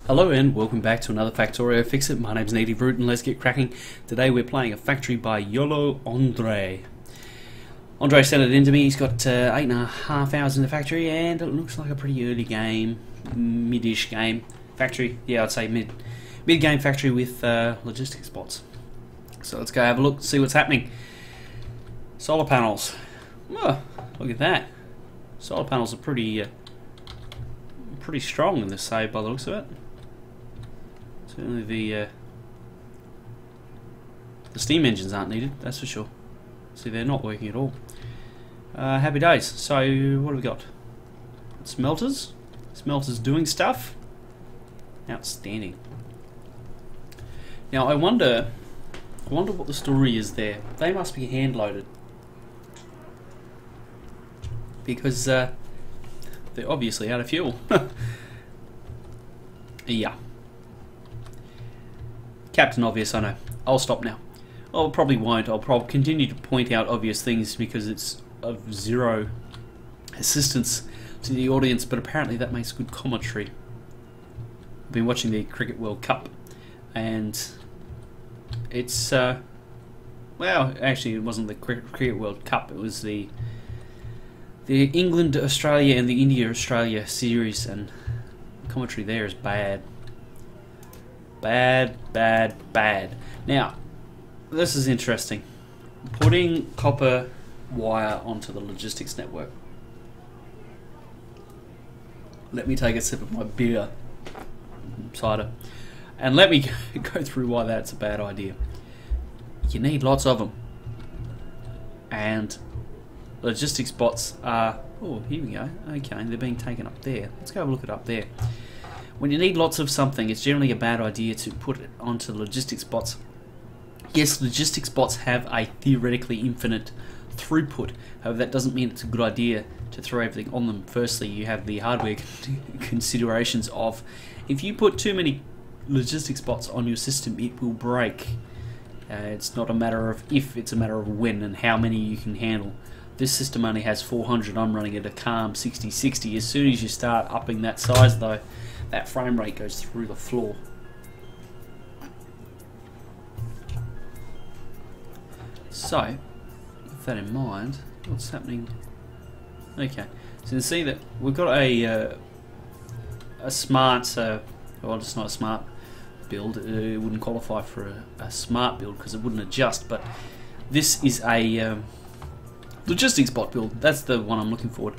Hello and welcome back to another Factorio Fixit. My name's Native Root and let's get cracking. Today we're playing a factory by Yolo Andrei. Andrei sent it in to me. He's got 8.5 hours in the factory and it looks like a pretty early game, mid-ish game. Factory, yeah, I'd say mid-game factory with logistics bots. So let's go have a look, see what's happening. Solar panels. Oh, look at that. Solar panels are pretty strong in this save by the looks of it. Certainly the steam engines aren't needed, that's for sure. See, they're not working at all. Happy days. So what have we got? Smelters. Smelters doing stuff. Outstanding. Now I wonder what the story is there. They must be hand loaded because they're obviously out of fuel. Yeah. Captain Obvious, I know. I'll stop now. I probably won't. I'll probably continue to point out obvious things because it's of zero assistance to the audience, but apparently that makes good commentary. I've been watching the Cricket World Cup and it's well, actually it wasn't the Cricket World Cup, it was the England Australia and the India Australia series, and the commentary there is bad. Bad. Now, this is interesting. Putting copper wire onto the logistics network. Let me take a sip of my beer, cider, and let me go through why that's a bad idea. You need lots of them, and logistics bots are, oh, here we go, okay, they're being taken up there. Let's go have a look at up there. When you need lots of something, it's generally a bad idea to put it onto logistics bots. Yes, logistics bots have a theoretically infinite throughput, however that doesn't mean it's a good idea to throw everything on them. Firstly, you have the hardware considerations of, if you put too many logistics bots on your system, it will break. It's not a matter of if, it's a matter of when and how many you can handle. This system only has 400, I'm running at a calm 60-60. As soon as you start upping that size though, that frame rate goes through the floor. So, with that in mind, what's happening? Okay, so you can see that we've got a smart, well, it's not a smart build, it wouldn't qualify for a smart build because it wouldn't adjust, but this is a logistics bot build. That's the one I'm looking for.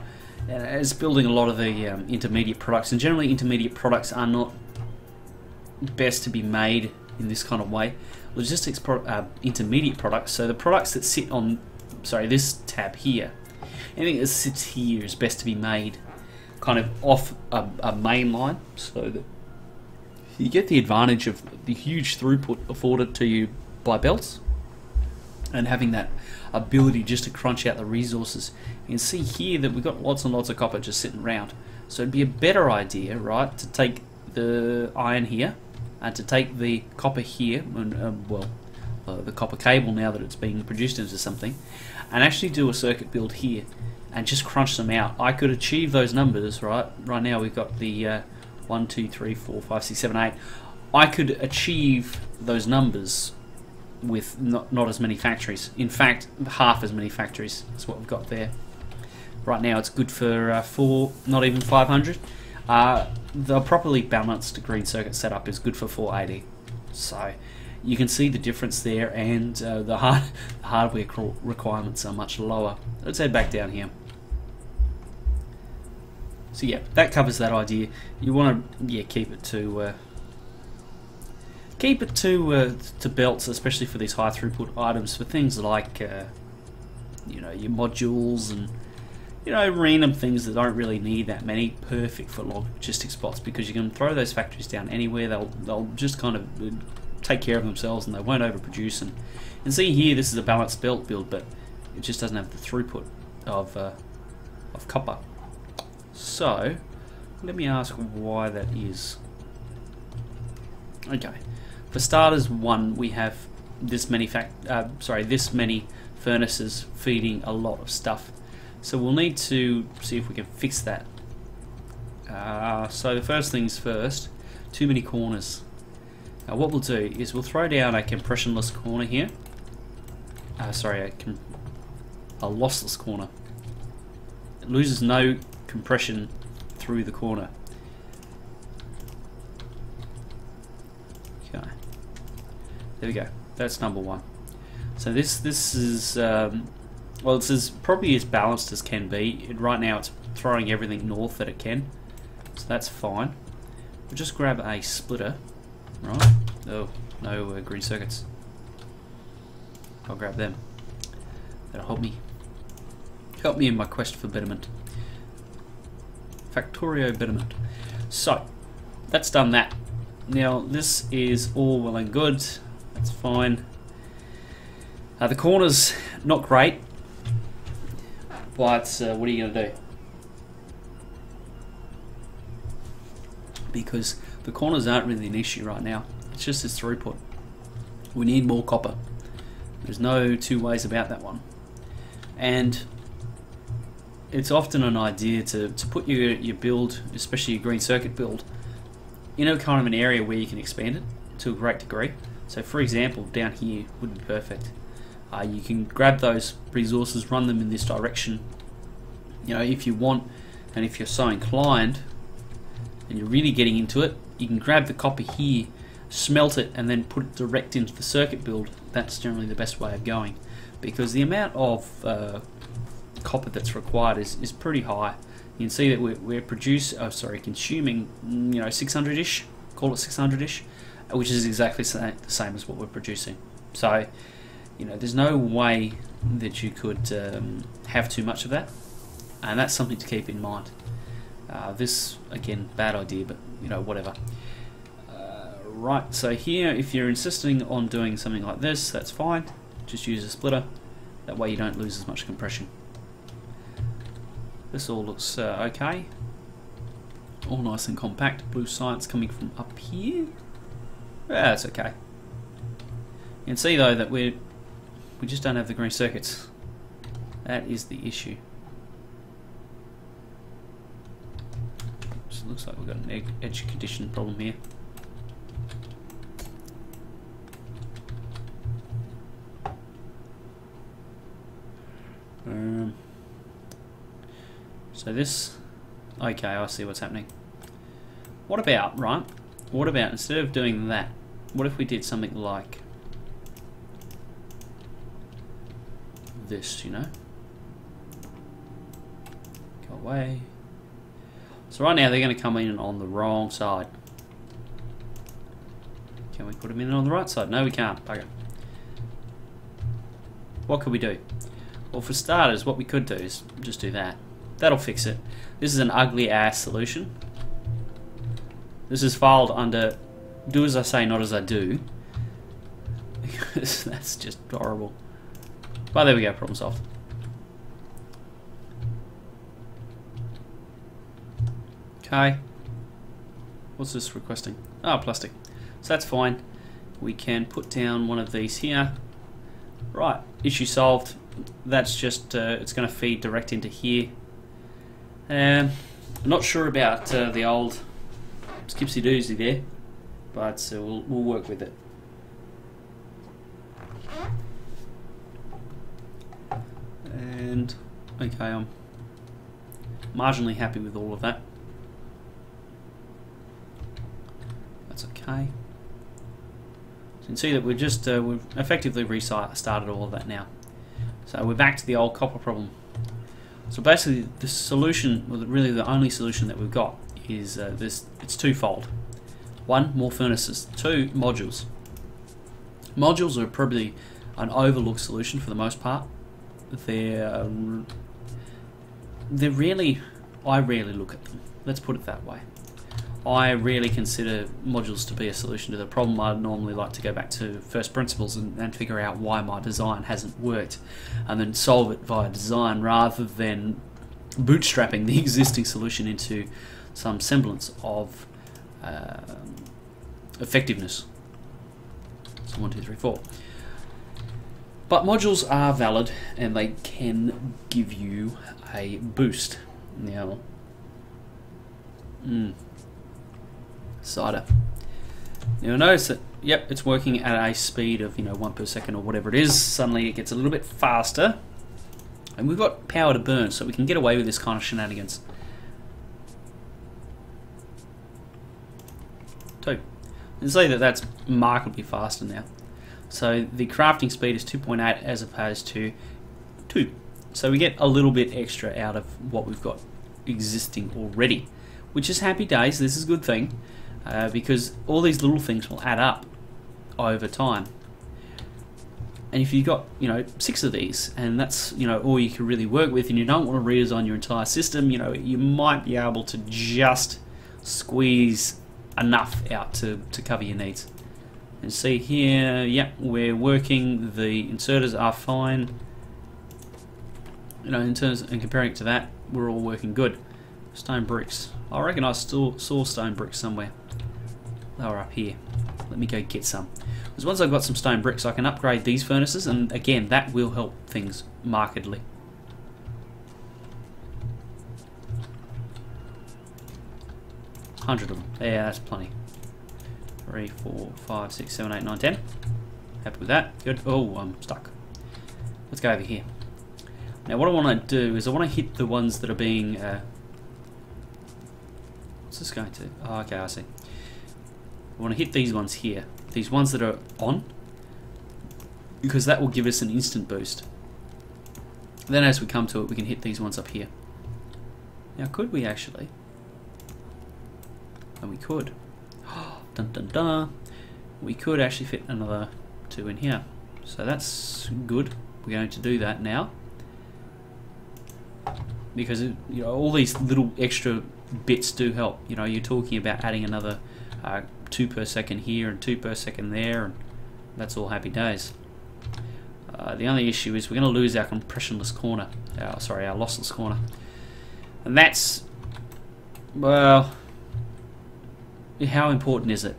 It's building a lot of the intermediate products, and generally intermediate products are not best to be made in this kind of way. Logistics intermediate products, so the products that sit on, sorry, this tab here, anything that sits here is best to be made kind of off a main line, so that you get the advantage of the huge throughput afforded to you by belts and having that ability just to crunch out the resources. You can see here that we've got lots and lots of copper just sitting around, so it'd be a better idea, right, to take the iron here and to take the copper here and the copper cable, now that it's being produced into something, and actually do a circuit build here and just crunch them out. I could achieve those numbers, right now we've got the 1, 2, 3, 4, 5, 6, 7, 8. I could achieve those numbers with not as many factories. In fact, half as many factories is what we've got there. Right now it's good for 4, not even 500. The properly balanced green circuit setup is good for 480. So you can see the difference there, and the hardware requirements are much lower. Let's head back down here. So yeah, that covers that idea. You want to keep it to belts, especially for these high throughput items, for things like you know, your modules and, you know, random things that don't really need that many. Perfect for logistics bots because you can throw those factories down anywhere. They'll just kind of take care of themselves and they won't overproduce. And see here, this is a balanced belt build, but it just doesn't have the throughput of copper. So let me ask why that is. Okay. For starters, one, we have this many furnaces feeding a lot of stuff, so we'll need to see if we can fix that. So the first things first, Too many corners. Now what we'll do is we'll throw down a compressionless corner here. Sorry, a lossless corner. It loses no compression through the corner. Okay. There we go. That's number one. So this is well, it's probably as balanced as can be. Right now it's throwing everything north that it can, so that's fine. We'll just grab a splitter, right? Oh, no green circuits. I'll grab them. That'll help me. Help me in my quest for betterment. Factorio betterment. So, that's done that. Now, this is all well and good. That's fine. The corner's not great, but what are you going to do? Because the corners aren't really an issue right now. It's just this throughput. We need more copper. There's no two ways about that one. And it's often an idea to put your build, especially your green circuit build, in a kind of an area where you can expand it to a great degree. So for example, down here would be perfect. You can grab those resources, run them in this direction, you know, if you want, and if you're so inclined and you're really getting into it, you can grab the copper here, smelt it, and then put it direct into the circuit build. That's generally the best way of going, because the amount of copper that's required is pretty high. You can see that we're consuming, you know, 600-ish, call it 600-ish, which is exactly the same as what we're producing. So, you know, there's no way that you could have too much of that, and that's something to keep in mind. This, again, bad idea, but, you know, whatever. Right, so here, if you're insisting on doing something like this, that's fine. Just use a splitter. That way you don't lose as much compression. This all looks okay. All nice and compact. Blue science coming from up here. Yeah, that's okay. You can see though that we just don't have the green circuits. That is the issue. Just looks like we've got an edge condition problem here. So this, okay, I see what's happening. What about, right? What about, instead of doing that, what if we did something like this, you know? Go away. So right now they're going to come in on the wrong side. Can we put them in on the right side? No, we can't. Bugger. What could we do? Well, for starters, what we could do is just do that. That'll fix it. This is an ugly ass solution. This is filed under do as I say, not as I do. Because that's just horrible. But there we go, problem solved. Okay. What's this requesting? Oh, plastic. So that's fine. We can put down one of these here. Right, issue solved. That's just, it's going to feed direct into here. I'm not sure about the old skipsy doozy there, but we'll work with it. And okay, I'm marginally happy with all of that. That's okay. So you can see that we've effectively restarted all of that now. So we're back to the old copper problem. So basically, the solution, well, really the only solution that we've got is this. It's twofold. One, more furnaces. Two, modules. Modules are probably an overlooked solution for the most part. They're really, I rarely look at them. Let's put it that way. I rarely consider modules to be a solution to the problem. I normally like to go back to first principles and figure out why my design hasn't worked, and then solve it via design rather than bootstrapping the existing solution into some semblance of effectiveness. So 1, 2, 3, 4. But modules are valid and they can give you a boost. Now, cider. Now notice that, yep, it's working at a speed of 1 per second or whatever it is. Suddenly it gets a little bit faster, and we've got power to burn, so we can get away with this kind of shenanigans. 2. And say that that's markedly faster now. So the crafting speed is 2.8 as opposed to 2. So we get a little bit extra out of what we've got existing already, which is happy days. This is a good thing, because all these little things will add up over time. And if you've got 6 of these, and that's all you can really work with, and you don't want to redesign your entire system, you might be able to just squeeze enough out to cover your needs. And see here, yep, we're working. The inserters are fine. In terms and comparing it to that, we're all working good. Stone bricks. I reckon I still saw stone bricks somewhere. They were up here. Let me go get some. Because once I've got some stone bricks, I can upgrade these furnaces, and again, that will help things markedly. $100 of them. Yeah, that's plenty. 3, 4, 5, 6, 7, 8, 9, 10. Happy with that. Good. Oh, I'm stuck. Let's go over here. Now, what I want to do is I want to hit the ones that are being... what's this going to? Oh, okay, I see. I want to hit these ones here. These ones that are on. Because that will give us an instant boost. Then as we come to it, we can hit these ones up here. Now, could we actually? And we could. Dun dun dun. We could actually fit another 2 in here. So that's good. We're going to do that now. Because all these little extra bits do help. You're talking about adding another 2 per second here and 2 per second there, and that's all happy days. The only issue is we're going to lose our compressionless corner. Our lossless corner. And that's, well, how important is it?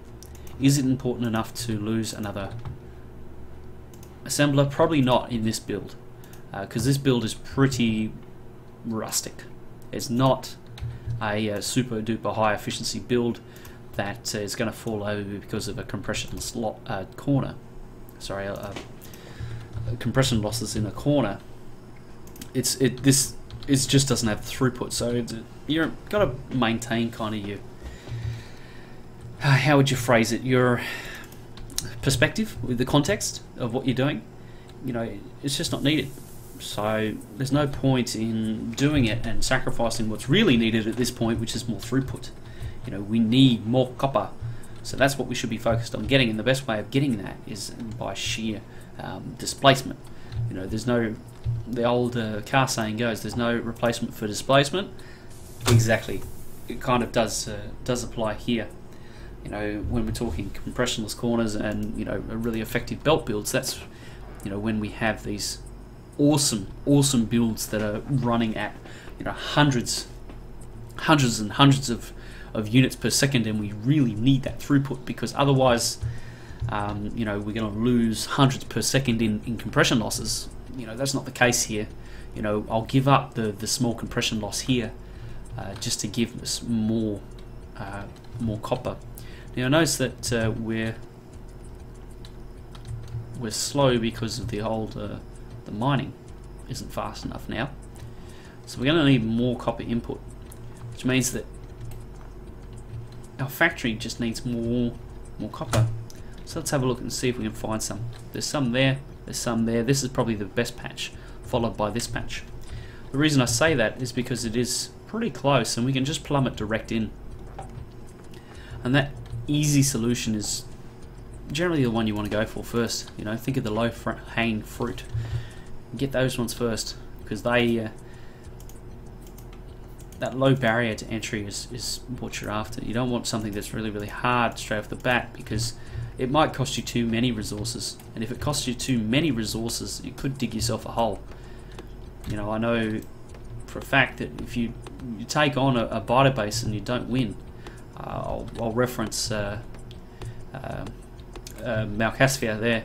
Is it important enough to lose another assembler? Probably not in this build, because this build is pretty rustic. It's not a super duper high efficiency build that is going to fall over because of a compressionless corner. Sorry, compression losses in a corner. This just doesn't have throughput, so you're got to maintain kind of your how would you phrase it? Your perspective with the context of what you're doing. It's just not needed. So there's no point in doing it and sacrificing what's really needed at this point, which is more throughput. We need more copper. So that's what we should be focused on getting, and the best way of getting that is by sheer displacement. There's no, the old car saying goes, there's no replacement for displacement. Exactly. It kind of does apply here. When we're talking compressionless corners and really effective belt builds, that's when we have these awesome builds that are running at hundreds and hundreds of units per second, and we really need that throughput, because otherwise we're going to lose hundreds per second in compression losses. That's not the case here. I'll give up the small compression loss here just to give us more copper. Now notice that we're slow because of the old the mining isn't fast enough now. So we're going to need more copper input, which means that our factory just needs more copper. So let's have a look and see if we can find some. There's some there, there's some there. This is probably the best patch, followed by this patch. The reason I say that is because it is pretty close and we can just plumb it direct in. And that easy solution is generally the one you want to go for first. Think of the low hanging fruit. Get those ones first, because they that low barrier to entry is what you're after. You don't want something that's really hard straight off the bat, because it might cost you too many resources, and if it costs you too many resources, you could dig yourself a hole. I know for a fact that if you take on a biter base and you don't win, I'll reference Malcasvia there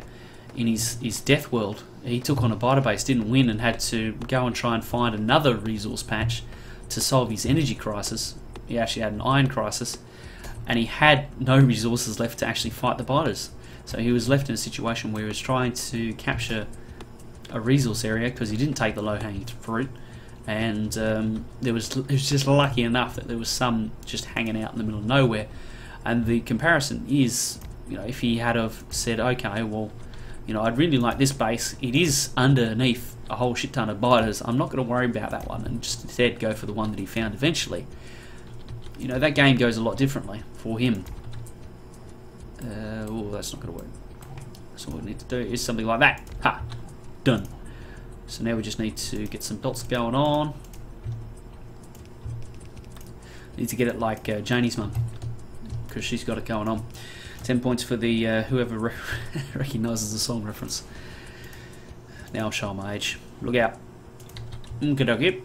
in his Death World. He took on a biter base, didn't win, and had to go and try and find another resource patch to solve his energy crisis. He actually had an iron crisis, and he had no resources left to actually fight the biters. So he was left in a situation where he was trying to capture a resource area because he didn't take the low-hanging fruit, and it was just lucky enough that there was some just hanging out in the middle of nowhere. And the comparison is, you know, if he had have said, okay, well, you know, I'd really like this base, it is underneath a whole shit ton of biters, I'm not going to worry about that one, and just instead go for the one that he found eventually, you know, that game goes a lot differently for him. Oh, that's not going to work. So what we need to do is something like that. Ha! Done. So now we just need to get some belts going on. Need to get it like Janie's mum, because she's got it going on. 10 points for the whoever recognises the song reference. Now I'll show my age. Look out. Okie.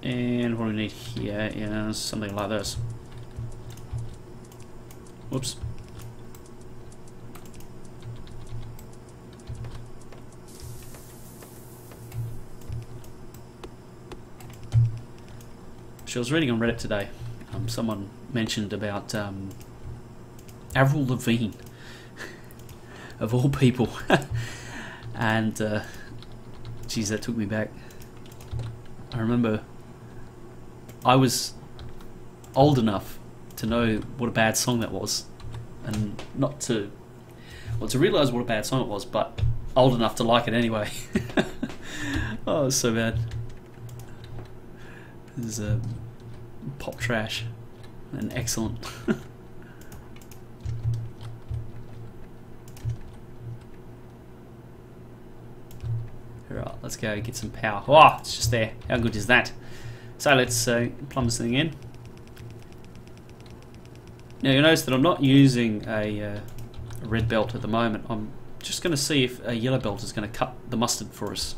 And what do we need here is something like this. Whoops. I was reading on Reddit today. Someone mentioned about Avril Lavigne, of all people, and geez, that took me back. I remember I was old enough to know what a bad song that was, and not to, well, to realise what a bad song it was, but old enough to like it anyway. Oh, it's so bad. This is pop trash and excellent. Alright, let's go get some power. Oh, it's just there. How good is that? So let's plumb this thing in. Now you'll notice that I'm not using a red belt at the moment. I'm just going to see if a yellow belt is going to cut the mustard for us.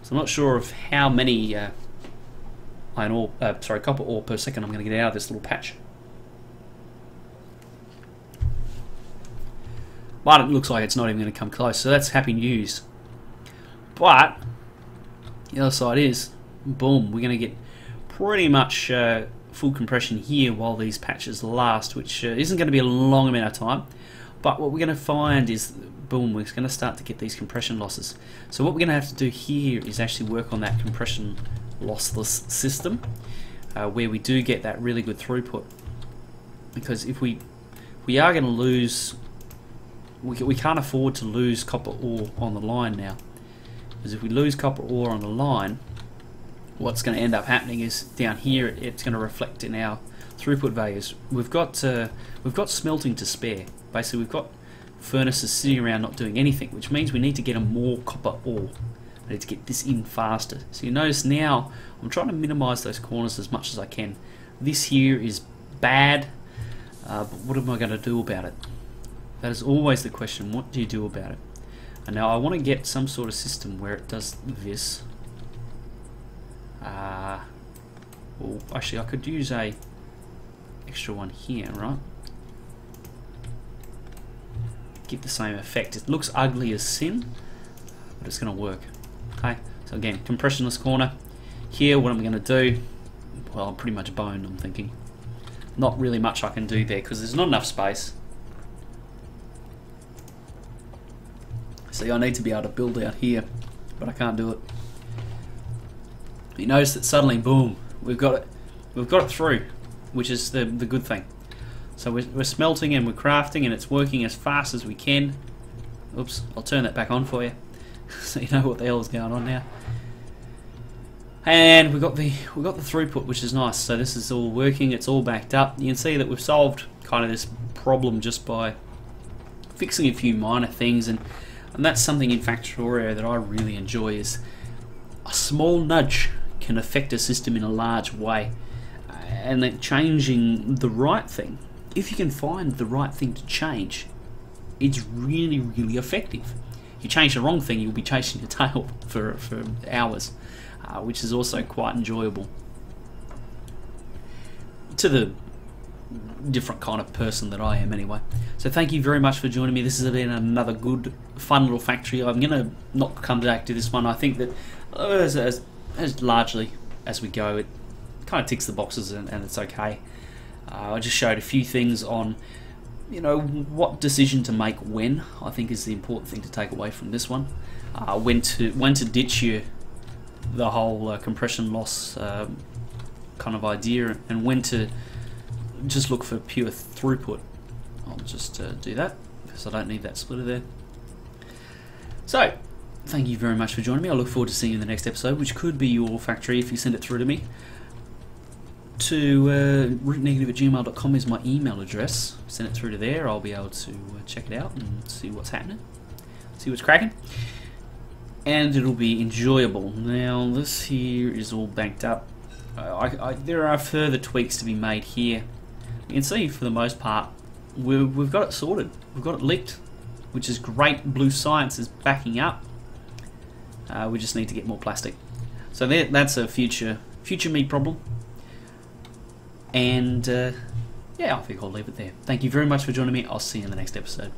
So I'm not sure of how many copper ore per second I'm going to get out of this little patch. But it looks like it's not even going to come close, so that's happy news. But the other side is, boom, we're going to get pretty much full compression here while these patches last, which isn't going to be a long amount of time. But what we're going to find is, boom, we're going to start to get these compression losses. So what we're going to have to do here is actually work on that compression lossless system, where we do get that really good throughput. Because if we are going to lose, we can't afford to lose copper ore on the line now. Because if we lose copper ore on the line, what's going to end up happening is down here it's going to reflect in our throughput values. We've got smelting to spare. Basically, we've got furnaces sitting around not doing anything, which means we need to get a more copper ore. I need to get this in faster. So you notice now I'm trying to minimize those corners as much as I can. This here is bad, but what am I going to do about it? That is always the question. What do you do about it? And now I want to get some sort of system where it does this. Well, actually, I could use a extra one here, right? Give the same effect. It looks ugly as sin, but it's going to work. Okay, so again, compressionless corner. Here, what I'm going to do, well, I'm pretty much boned, I'm thinking. Not really much I can do there because there's not enough space. See, I need to be able to build out here, but I can't do it. You notice that suddenly, boom, we've got it through, which is the good thing. So we're smelting and we're crafting and it's working as fast as we can. Oops, I'll turn that back on for you, so you know what the hell is going on now. And we got the throughput, which is nice. So this is all working. It's all backed up. You can see that we've solved kind of this problem just by fixing a few minor things, and that's something in Factorio that I really enjoy. Is a small nudge can affect a system in a large way, and that changing the right thing, if you can find the right thing to change, it's really, really effective. If you change the wrong thing, you'll be chasing your tail for hours, which is also quite enjoyable. To the different kind of person that I am anyway. So thank you very much for joining me. This has been another good, fun little factory. I'm going to not come back to this one. I think that as largely as we go, it kind of ticks the boxes and it's okay. I just showed a few things on, what decision to make when, I think is the important thing to take away from this one. When to ditch the whole compression loss kind of idea, and when to just look for pure throughput. I'll just do that because I don't need that splitter there. So thank you very much for joining me. I look forward to seeing you in the next episode, which could be your factory if you send it through to me. To rootnegative@gmail.com is my email address. Send it through to there. I'll be able to check it out and see what's happening, see what's cracking, and it'll be enjoyable. Now this here is all banked up. There are further tweaks to be made here. You can see for the most part we've got it sorted. We've got it licked, which is great. Blue Science is backing up. We just need to get more plastic. So that's a future me problem. And yeah, I think I'll leave it there. Thank you very much for joining me. I'll see you in the next episode.